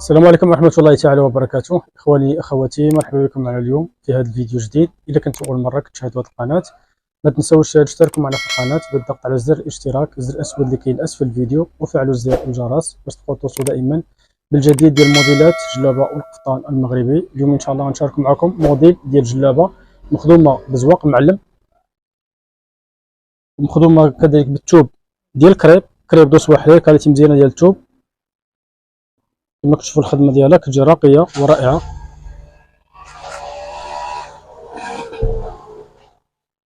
السلام عليكم ورحمة الله تعالى وبركاته. إخواني أخواتي، مرحبا بكم معنا اليوم في هذا الفيديو جديد. إذا كنتم أول مرة كتشاهدوا هذه القناة ما تنسوش تشتركوا معنا في القناة بالضغط على زر الاشتراك، الزر الأسود اللي كاين أسفل الفيديو، وفعلوا زر الجرس باش تبقاو توصلوا دائما بالجديد ديال الموديلات الجلابة والقفطان المغربي. اليوم إن شاء الله غنشارك معكم موديل ديال جلابة مخدومة بزواق معلم، ومخدومة كذلك بالثوب ديال كريب دوس وحرير، كاليتي مزيانة ديال الثوب. كما كتشوفوا الخدمه ديالها كتجي راقيه ورائعه.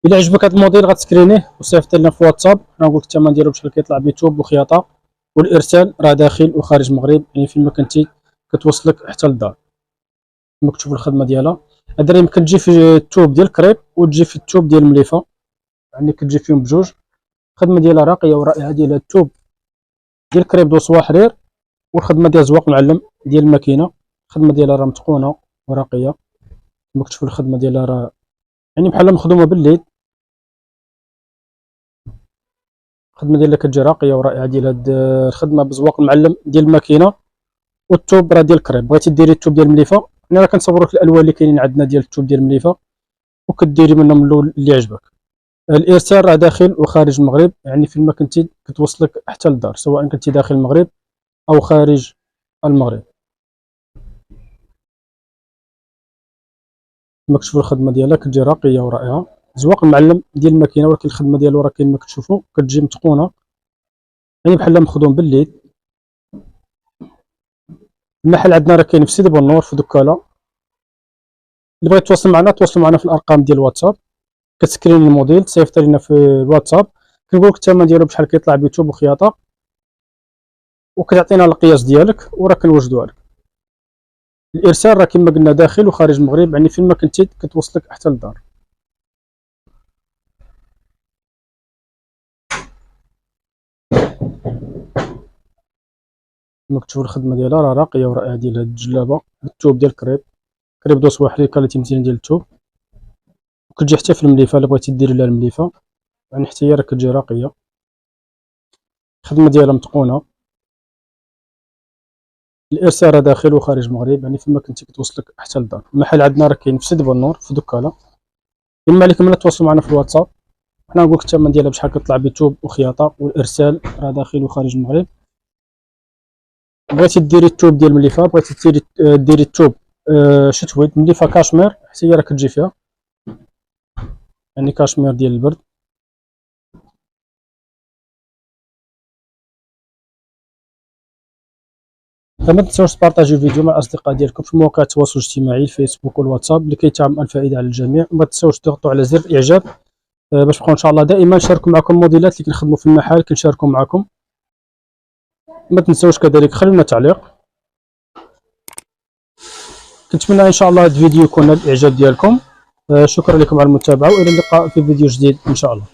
الا عجبك هذا الموديل غتسكرينيه وصيفط لنا في واتساب، غنقول لك الثمن ديالو بشحال كيطلع بيتوب وخياطه، والارسال راه داخل وخارج المغرب، يعني فين ما كنتي كتوصلك حتى للدار. كما كتشوفوا الخدمه ديالها هذا يمكن تجي في الثوب ديال كريب وتجي في الثوب ديال المليفه، يعني كتجي فيهم بجوج. الخدمه ديالها راقيه ورائعه ديال الثوب ديال كريب دوسوا حرير، والخدمه ديال زواق معلم ديال الماكينه. الخدمه ديالها راه متقونه وراقيه. كما كتشوفوا الخدمه ديالها راه يعني بحال مخدومه بالليد. الخدمه ديالها كتجي راقيه ورائعه ديال هاد الخدمه بزواق المعلم ديال الماكينه، والثوب راه ديال كريب. بغيتي ديري الثوب ديال المليفه، انا راه كنصور لك الالوان اللي كاينين عندنا ديال الثوب ديال المليفه، وكديري منهم اللون اللي عجبك. الارسال راه داخل وخارج المغرب، يعني فين ما كنتي كتوصلك حتى للدار، سواء كنتي داخل المغرب او خارج المغرب. كما كتشوفوا الخدمه ديالها كتجي راقيه ورائعه، زواق المعلم ديال الماكينه، ولكن الخدمه ديالو راه كما كتشوفوا كتجي متقونه، يعني بحال مخدوم بالليد. المحل عندنا راه كاين في سيدي بونور في دكاله. اللي بغيت تواصل معنا تواصلوا معنا في الارقام ديال الواتساب، كتسكرين الموديل تصيفط لنا في الواتساب، كنقول لك الثمن ديالو بشحال كيطلع بيوتيوب وخياطه، وكتعطينا القياس ديالك وراه كنوجدوها لك. الارسال راه كما قلنا داخل وخارج المغرب، يعني فين ما كنتي كتوصلك حتى للدار. كما كتشوفوا الخدمه ديالها راه راقيه ورائعه ديال هاد الجلابه بالثوب ديال كريب دوس وحرير، كاليتي مزيان ديال الثوب، وكتجي حتى في المليفه الا بغيتي ديري لها المليفه، يعني حتى هي راه كتجي راقيه. الخدمه ديالها متقونه. الارسال راه داخل وخارج المغرب، يعني فين ما كنتي كتوصلك حتى للدار. المحل عندنا راه كاين في سيدي بونور في دكاله. اما عليكم لا تواصلوا معنا في الواتساب، حنا نقول لك الثمن ديالها بشحال كتطلع بيتوب وخياطه، والارسال راه داخل وخارج المغرب. بغيتي ديري الثوب ديال المليفه، بغيتي ديري الثوب شتوي مليفه كاشمير، حتى هي راه كتجي فيها، يعني كاشمير ديال البرد. فما تنساوش تبارطاجيو الفيديو مع الاصدقاء ديالكم في مواقع التواصل الاجتماعي الفيسبوك والواتساب لكي تعم الفائده على الجميع. وما تنساوش تضغطوا على زر الاعجاب باش نبقاو ان شاء الله دائما نشاركوا معكم موديلات اللي كنخدموا في المحل كنشاركوا معكم. ما تنساوش كذلك خلينا تعليق. كنتمنى ان شاء الله هذا الفيديو يكون نال الاعجاب ديالكم. شكرا لكم على المتابعه، والى اللقاء في فيديو جديد ان شاء الله.